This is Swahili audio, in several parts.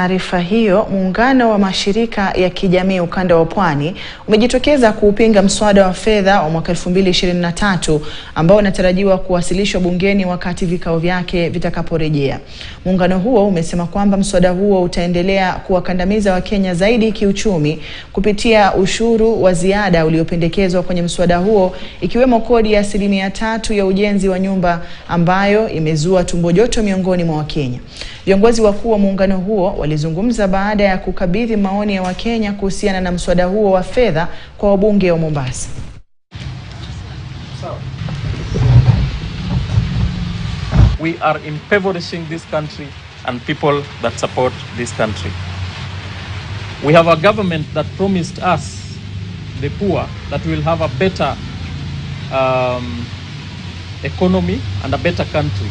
Taarifa hiyo, muungano wa mashirika ya kijamii ukanda wa Pwani umejitokeza kuupinga mswada wa fedha wa mwaka 2023 ambao unatarajiwa kuwasilishwa bungeni wakati vikao vyake vitakaporejea. Muungano huo umesema kwamba mswada huo utaendelea kuwakandamiza Wakenya zaidi kiuchumi kupitia ushuru wa ziada uliopendekezwa kwenye mswada huo, ikiwemo kodi ya 3% ya ujenzi wa nyumba ambayo imezua tumbo joto miongoni mwa Wakenya. Viongozi wakuu wa muungano huo walizungumza baada ya kukabidhi maoni ya Wakenya kuhusiana na mswada huo wa fedha kwa wabunge wa Mombasa. We are impoverishing this country and people that support this country. We have a government that promised us, the poor, that we will have a better economy and a better country.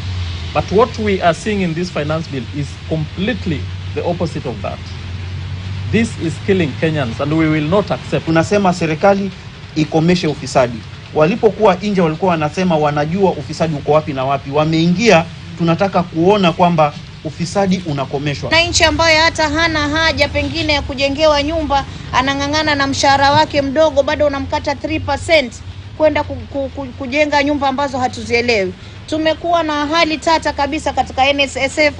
But what we are seeing in this finance bill is completely the opposite of that. This is killing Kenyans and we will not accept. Tunasema serikali ikomeshe ufisadi. Walipokuwa nje walikuwa wanasema wanajua ufisadi uko wapi na wapi. Wameingia, tunataka kuona kwamba ufisadi unakomeshwa. Na nchi ambayo hata hana haja pengine ya kujengewa nyumba, anang'ang'ana na mshahara wake mdogo, bado unamkata 3% kwenda kujenga nyumba ambazo hatuzielewi. Tumekuwa na hali tata kabisa katika NSSF,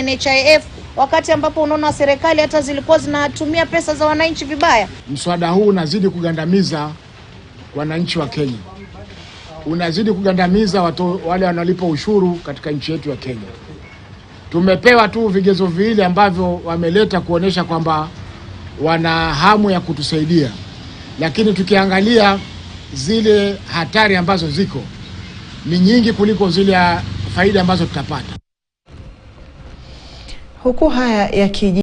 NHIF, wakati ambapo unaona serikali hata zilikuwa zinatumia pesa za wananchi vibaya. Mswada huu unazidi kugandamiza wananchi wa Kenya. Unazidi kugandamiza watu wale wanalipa ushuru katika nchi yetu ya Kenya. Tumepewa tu vigezo viwili ambavyo wameleta kuonesha kwamba wana hamu ya kutusaidia. Lakini tukiangalia zile hatari ambazo ziko ni nyingi kuliko zile faida ambazo tutapata. Huku haya